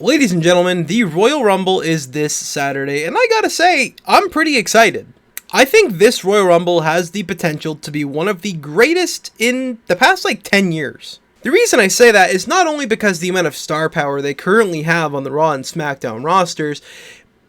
Ladies and gentlemen, the Royal Rumble is this Saturday, and I gotta say, I'm pretty excited. I think this Royal Rumble has the potential to be one of the greatest in the past 10 years. The reason I say that is not only because the amount of star power they currently have on the Raw and SmackDown rosters,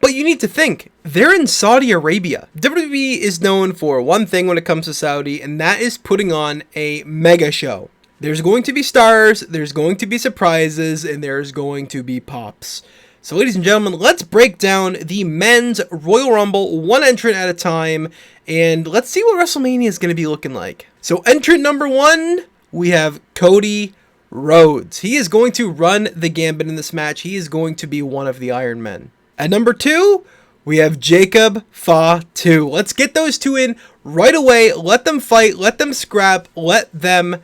but you need to think, they're in Saudi Arabia. WWE is known for one thing when it comes to Saudi, and that is putting on a mega show. There's going to be stars, there's going to be surprises, and there's going to be pops. So ladies and gentlemen, let's break down the men's Royal Rumble one entrant at a time, and let's see what WrestleMania is going to be looking like. So entrant number one, we have Cody Rhodes. He is going to run the gambit in this match. He is going to be one of the Iron Men. At number two, we have Jacob Fatu. Let's get those two in right away. Let them fight, let them scrap, let them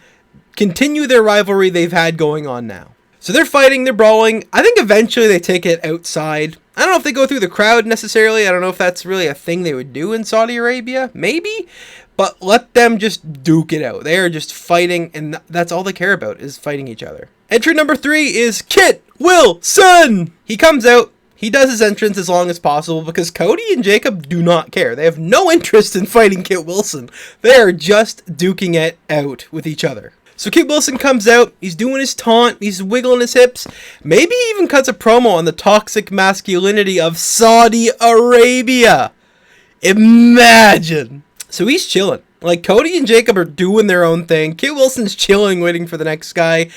continue their rivalry they've had going on now. So they're fighting, they're brawling. I think eventually they take it outside. I don't know if they go through the crowd necessarily. I don't know if that's really a thing they would do in Saudi Arabia. Maybe. But let them just duke it out. They are just fighting, and that's all they care about is fighting each other. Entry number three is Kit Wilson. He comes out. He does his entrance as long as possible because Cody and Jacob do not care. They have no interest in fighting Kit Wilson. They are just duking it out with each other. So Kit Wilson comes out, he's doing his taunt, he's wiggling his hips, maybe he even cuts a promo on the toxic masculinity of Saudi Arabia. Imagine. So he's chilling. Cody and Jacob are doing their own thing. Kit Wilson's chilling, waiting for the next guy.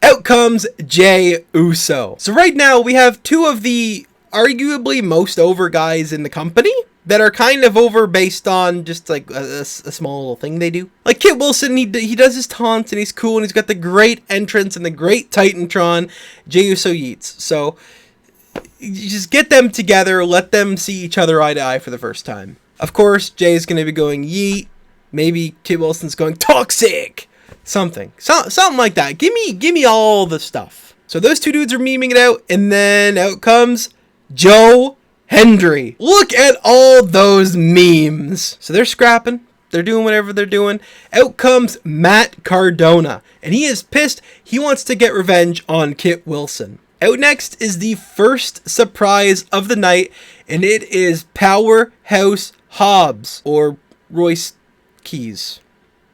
Out comes Jey Uso. So right now we have two of the arguably most over guys in the company that are kind of over based on just a small little thing they do. Kit Wilson, he does his taunts and he's cool and he's got the great entrance and the great Titantron. Jey Uso yeets. So you just get them together, let them see each other eye to eye for the first time. Of course, Jay is going to be going yeet. Maybe Kit Wilson's going toxic. Something like that. Give me all the stuff. So those two dudes are memeing it out, and then out comes Joe Hendry. Look at all those memes. So they're scrapping. They're doing whatever they're doing. Out comes Matt Cardona, and he is pissed. He wants to get revenge on Kit Wilson. Out next is the first surprise of the night, and it is Powerhouse Hobbs, or Royce Keys,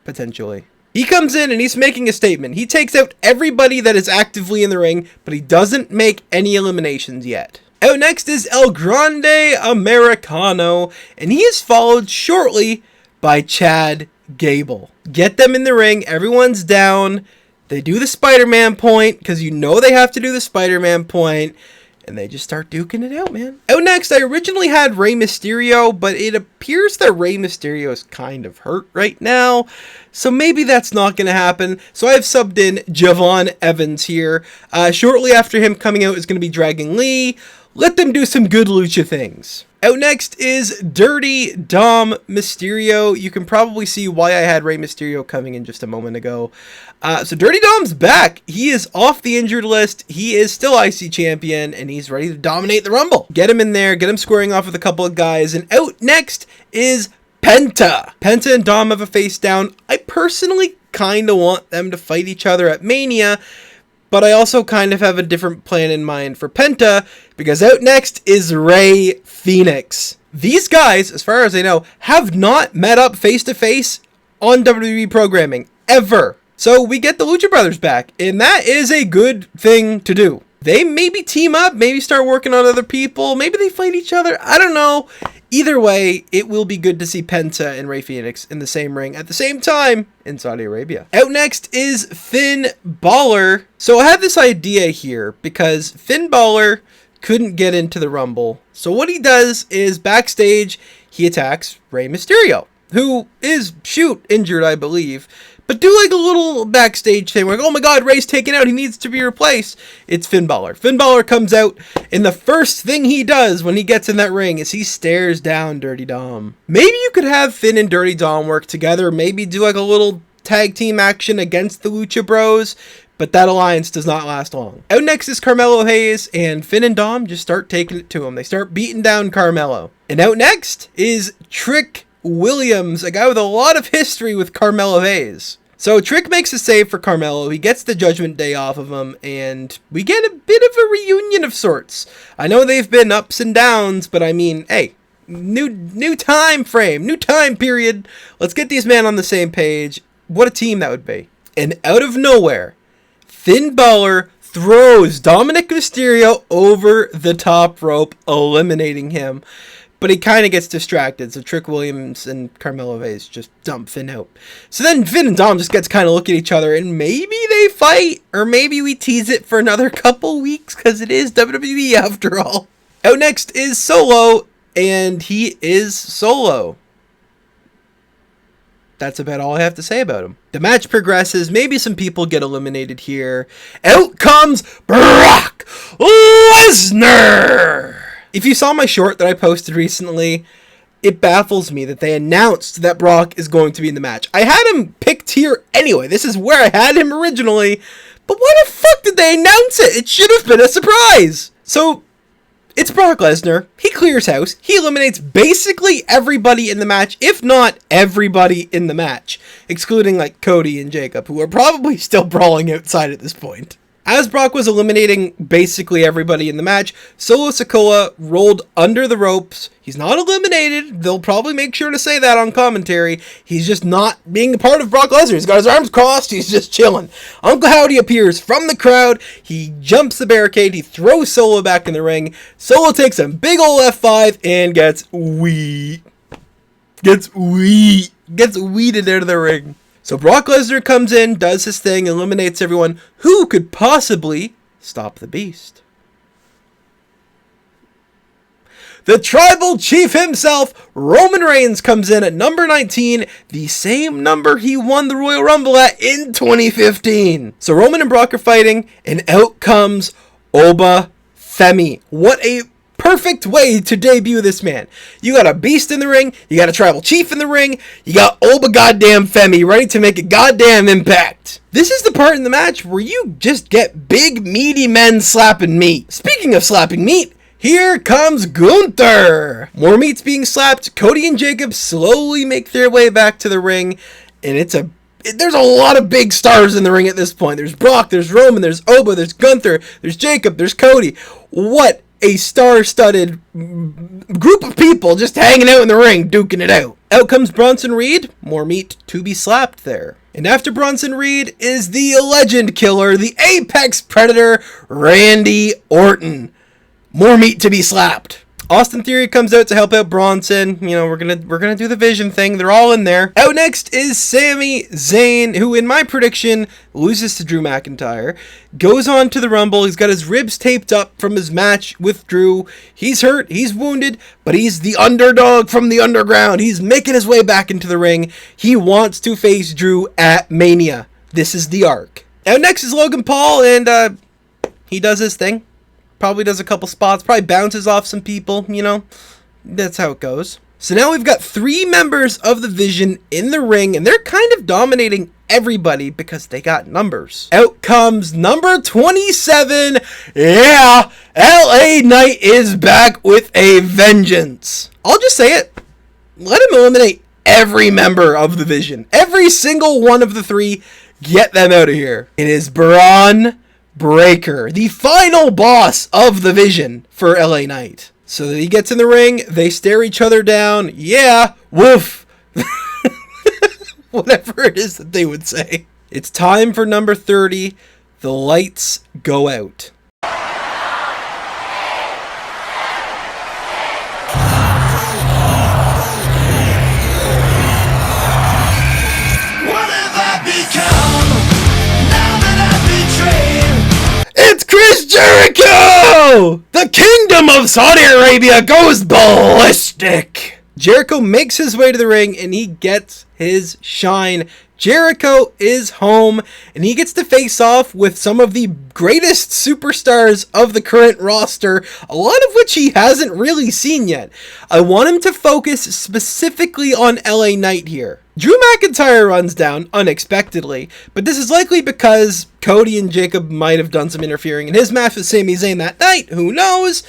potentially. He comes in and he's making a statement. He takes out everybody that is actively in the ring, but he doesn't make any eliminations yet. Out next is El Grande Americano, and he is followed shortly by Chad Gable. Get them in the ring. Everyone's down. They do the Spider-Man point, because you know they have to do the Spider-Man point, and they just start duking it out, man. Out next, I originally had Rey Mysterio, but it appears that Rey Mysterio is kind of hurt right now, so maybe that's not going to happen. So I have subbed in Javon Evans here. Shortly after him coming out is going to be Dragon Lee. Let them do some good lucha things. Out next is Dirty Dom Mysterio. You can probably see why I had Rey Mysterio coming in just a moment ago. So Dirty Dom's back. He is off the injured list. He is still IC champion, and he's ready to dominate the Rumble. Get him in there. Get him squaring off with a couple of guys. And out next is Penta. Penta and Dom have a face down. I personally kind of want them to fight each other at Mania, but I also kind of have a different plan in mind for Penta, because out next is Rey Fenix. These guys, as far as I know, have not met up face-to-face on WWE programming, ever. So we get the Lucha Brothers back, and that is a good thing to do. They maybe team up, maybe start working on other people, maybe they fight each other, I don't know. Either way, it will be good to see Penta and Rey Fenix in the same ring at the same time in Saudi Arabia. Out next is Finn Balor. So I had this idea here because Finn Balor couldn't get into the Rumble. So what he does is backstage, he attacks Rey Mysterio, who is injured, I believe. But do a little backstage thing where, oh my god, Rey's taken out, he needs to be replaced. It's Finn Balor. Finn Balor comes out, and the first thing he does when he gets in that ring is he stares down Dirty Dom. Maybe you could have Finn and Dirty Dom work together, maybe do a little tag team action against the Lucha Bros, but that alliance does not last long. Out next is Carmelo Hayes, and Finn and Dom just start taking it to him. They start beating down Carmelo. And out next is Trick Williams, a guy with a lot of history with Carmelo Hayes. So Trick makes a save for Carmelo. He gets the Judgment Day off of him, and we get a bit of a reunion of sorts. I know they've been ups and downs, but I mean, hey, new time frame, new time period. Let's get these men on the same page. What a team that would be. And out of nowhere, Finn Balor throws Dominic Mysterio over the top rope, eliminating him. But he kind of gets distracted, so Trick Williams and Carmelo Hayes just dump Finn out. So then Finn and Dom just get to kind of look at each other, and maybe they fight, or maybe we tease it for another couple weeks, because it is WWE after all. Out next is Solo, and he is Solo. That's about all I have to say about him. The match progresses. Maybe some people get eliminated here. Out comes Brock Lesnar! If you saw my short that I posted recently, it baffles me that they announced that Brock is going to be in the match. I had him picked here anyway. This is where I had him originally. But why the fuck did they announce it? It should have been a surprise. So, it's Brock Lesnar. He clears house. He eliminates basically everybody in the match, if not everybody in the match, excluding like Cody and Jacob, who are probably still brawling outside at this point. As Brock was eliminating basically everybody in the match, Solo Sikoa rolled under the ropes. He's not eliminated. They'll probably make sure to say that on commentary. He's just not being a part of Brock Lesnar. He's got his arms crossed. He's just chilling. Uncle Howdy appears from the crowd. He jumps the barricade. He throws Solo back in the ring. Solo takes a big ol' F5 and gets weeded out of the ring. So Brock Lesnar comes in, does his thing, eliminates everyone. Who could possibly stop the Beast? The Tribal Chief himself, Roman Reigns, comes in at number 19, the same number he won the Royal Rumble at in 2015. So Roman and Brock are fighting, and out comes Oba Femi. What a perfect way to debut this man. You got a Beast in the ring, you got a Tribal Chief in the ring, you got Oba goddamn Femi ready to make a goddamn impact. This is the part in the match where you just get big meaty men slapping meat. Speaking of slapping meat, here comes Gunther. More meat's being slapped. Cody and Jacob slowly make their way back to the ring, and there's a lot of big stars in the ring at this point. There's Brock, there's Roman, there's Oba, there's Gunther, there's Jacob, there's Cody. What a star-studded group of people just hanging out in the ring, duking it out. Out comes Bronson Reed. More meat to be slapped there. And after Bronson Reed is the legend killer, the apex predator, Randy Orton. More meat to be slapped. Austin Theory comes out to help out Bronson. You know, we're gonna do the Vision thing. They're all in there. Out next is Sami Zayn, who in my prediction loses to Drew McIntyre. Goes on to the Rumble. He's got his ribs taped up from his match with Drew. He's hurt. He's wounded, but he's the underdog from the underground. He's making his way back into the ring. He wants to face Drew at Mania. This is the arc. Out next is Logan Paul, and he does his thing. Probably does a couple spots, probably bounces off some people, you know. That's how it goes. So now we've got 3 members of the Vision in the ring, and they're kind of dominating everybody because they got numbers. Out comes number 27. Yeah, LA Knight is back with a vengeance. I'll just say it. Let him eliminate every member of the Vision. Every single one of the 3, get them out of here. It is Braun Breaker, the final boss of the Vision for LA Knight. So that he gets in the ring, they stare each other down. Yeah, woof. Whatever it is that they would say. It's time for number 30. The lights go out. It's Chris Jericho! The kingdom of Saudi Arabia goes ballistic! Jericho makes his way to the ring and he gets his shine. Jericho is home and he gets to face off with some of the greatest superstars of the current roster, a lot of which he hasn't really seen yet. I want him to focus specifically on LA Knight here. Drew McIntyre runs down unexpectedly, but this is likely because Cody and Jacob might have done some interfering in his match with Sami Zayn that night, who knows?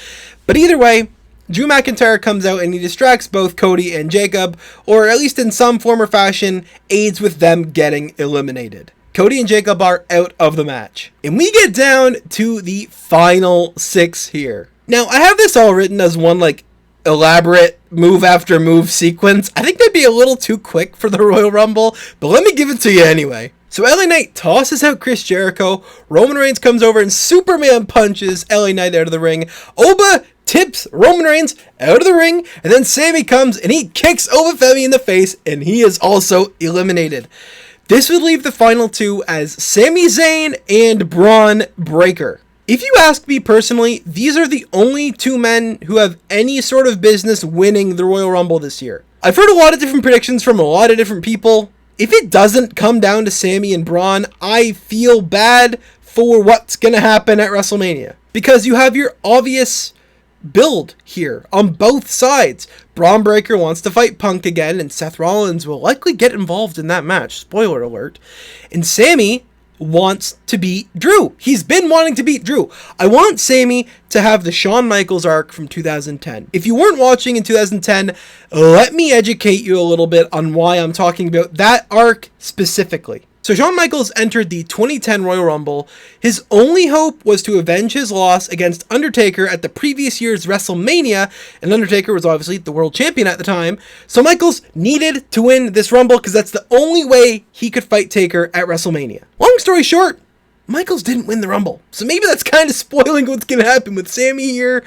But either way, Drew McIntyre comes out and he distracts both Cody and Jacob, or at least in some form or fashion, aids with them getting eliminated. Cody and Jacob are out of the match. And we get down to the final 6 here. Now, I have this all written as one, elaborate move after move sequence. I think that'd be a little too quick for the Royal Rumble, but let me give it to you anyway. So LA Knight tosses out Chris Jericho. Roman Reigns comes over and Superman punches LA Knight out of the ring. Oba tips Roman Reigns out of the ring, and then Sami comes and he kicks Oba Femi in the face, and he is also eliminated. This would leave the final 2 as Sami Zayn and Braun Breaker. If you ask me personally, these are the only 2 men who have any sort of business winning the Royal Rumble this year. I've heard a lot of different predictions from a lot of different people. If it doesn't come down to Sami and Braun, I feel bad for what's going to happen at WrestleMania. Because you have your obvious build here on both sides. Braun Breaker wants to fight Punk again, and Seth Rollins will likely get involved in that match. Spoiler alert. And Sami wants to beat Drew. He's been wanting to beat Drew. I want Sami to have the Shawn Michaels arc from 2010. If you weren't watching in 2010, let me educate you a little bit on why I'm talking about that arc specifically. So Shawn Michaels entered the 2010 Royal Rumble. His only hope was to avenge his loss against Undertaker at the previous year's WrestleMania, and Undertaker was obviously the world champion at the time. So Michaels needed to win this Rumble because that's the only way he could fight Taker at WrestleMania. Long story short, Michaels didn't win the Rumble. So maybe that's kind of spoiling what's going to happen with Sami here.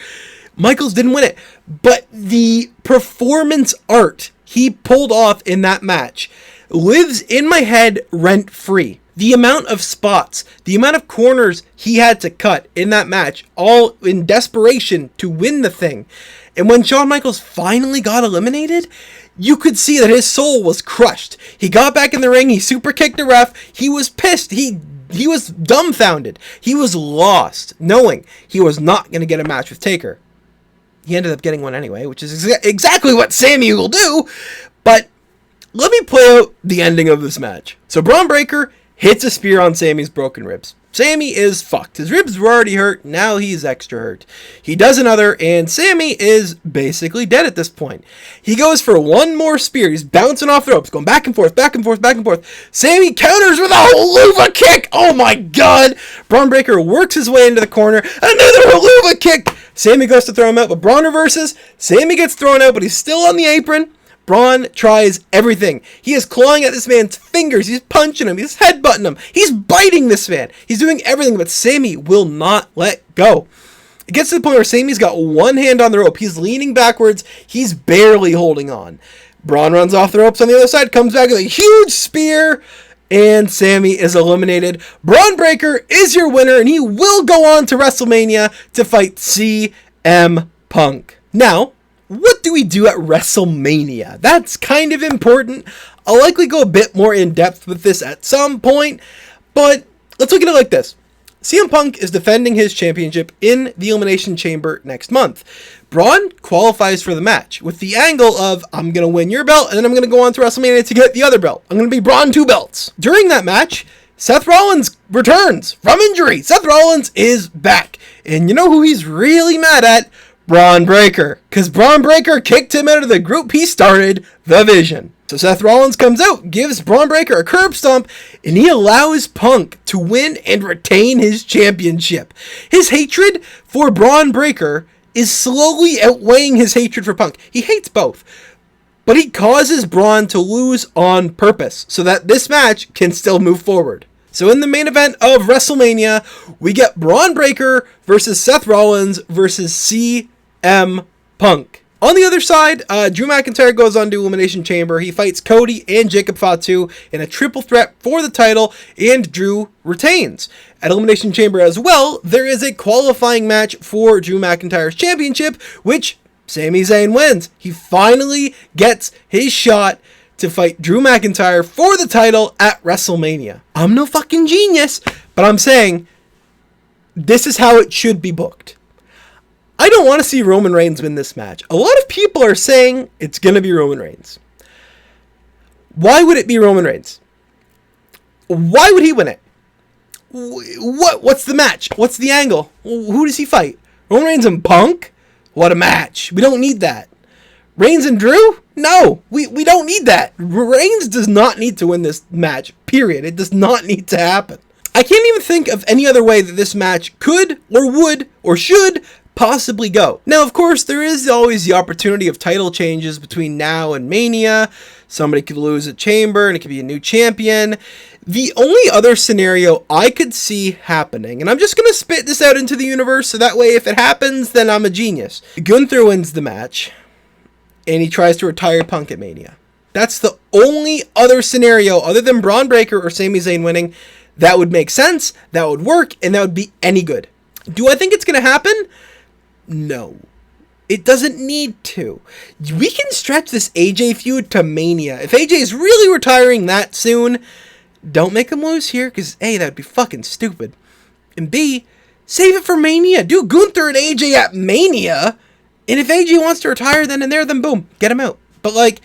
Michaels didn't win it, but the performance art he pulled off in that match lives in my head rent-free. The amount of spots, the amount of corners he had to cut in that match, all in desperation to win the thing. And when Shawn Michaels finally got eliminated, you could see that his soul was crushed. He got back in the ring, he super kicked the ref, he was pissed, he was dumbfounded. He was lost, knowing he was not going to get a match with Taker. He ended up getting one anyway, which is exactly what Sami will do, but let me play out the ending of this match. So Braun Breaker hits a spear on Sami's broken ribs. Sami is fucked. His ribs were already hurt, now he's extra hurt. He does another, and Sami is basically dead at this point. He goes for one more spear. He's bouncing off the ropes, going back and forth, back and forth, back and forth. Sami counters with a haluva kick. Oh my god. Braun Breaker works his way into the corner. Another haluva kick. Sami goes to throw him out, but Braun reverses. Sami gets thrown out, but he's still on the apron. Braun tries everything. He is clawing at this man's fingers. He's punching him. He's headbutting him. He's biting this man. He's doing everything, but Sami will not let go. It gets to the point where Sami's got one hand on the rope. He's leaning backwards. He's barely holding on. Braun runs off the ropes on the other side, comes back with a huge spear, and Sami is eliminated. Braun Breaker is your winner, and he will go on to WrestleMania to fight CM Punk. Now, what do we do at WrestleMania? That's kind of important. I'll likely go a bit more in depth with this at some point, but let's look at it like this. CM Punk is defending his championship in the Elimination Chamber next month. Braun qualifies for the match with the angle of, I'm going to win your belt, and then I'm going to go on to WrestleMania to get the other belt. I'm going to be Braun 2 belts. During that match, Seth Rollins returns from injury. Seth Rollins is back. And you know who he's really mad at? Braun Breaker, because Braun Breaker kicked him out of the group he started, The Vision. So Seth Rollins comes out, gives Braun Breaker a curb stomp, and he allows Punk to win and retain his championship. His hatred for Braun Breaker is slowly outweighing his hatred for Punk. He hates both, but he causes Braun to lose on purpose so that this match can still move forward. So in the main event of WrestleMania, we get Braun Breaker versus Seth Rollins versus CM Punk. On the other side, Drew McIntyre goes on to Elimination Chamber. He fights Cody and Jacob Fatu in a triple threat for the title, and Drew retains. At Elimination Chamber as well, there is a qualifying match for Drew McIntyre's championship, which Sami Zayn wins. He finally gets his shot to fight Drew McIntyre for the title at WrestleMania. I'm no fucking genius, but I'm saying this is how it should be booked. I don't want to see Roman Reigns win this match. A lot of people are saying it's going to be Roman Reigns. Why would it be Roman Reigns? Why would he win it? What's the match? What's the angle? Who does he fight? Roman Reigns and Punk? What a match. We don't need that. Reigns and Drew? No, we don't need that. Reigns does not need to win this match, period. It does not need to happen. I can't even think of any other way that this match could or would or should possibly go. Now, of course, there is always the opportunity of title changes between now and Mania. Somebody could lose at Chamber and it could be a new champion. The only other scenario I could see happening, and I'm just going to spit this out into the universe so that way if it happens, then I'm a genius. Gunther wins the match and he tries to retire Punk at Mania. That's the only other scenario other than Braun Breaker or Sami Zayn winning that would make sense, that would work, and that would be any good. Do I think it's going to happen? No. It doesn't need to. We can stretch this AJ feud to Mania. If AJ is really retiring that soon, don't make him lose here, because A, that would be fucking stupid. And B, save it for Mania. Do Gunther and AJ at Mania. And if AJ wants to retire then and there, then boom, get him out. But like,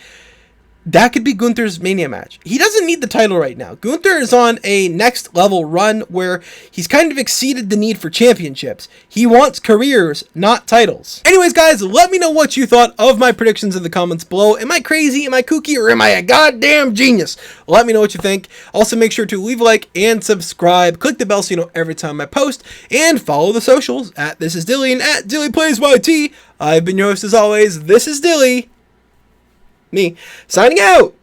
that could be Gunther's Mania match. He doesn't need the title right now. Gunther is on a next level run where he's kind of exceeded the need for championships. He wants careers, not titles. Anyways, guys, let me know what you thought of my predictions in the comments below. Am I crazy? Am I kooky? Or am I a goddamn genius? Let me know what you think. Also, make sure to leave a like and subscribe. Click the bell so you know every time I post. And follow the socials at This Is Dilly and at Dilly Plays YT. I've been your host as always. This is Dilly. Me, signing out!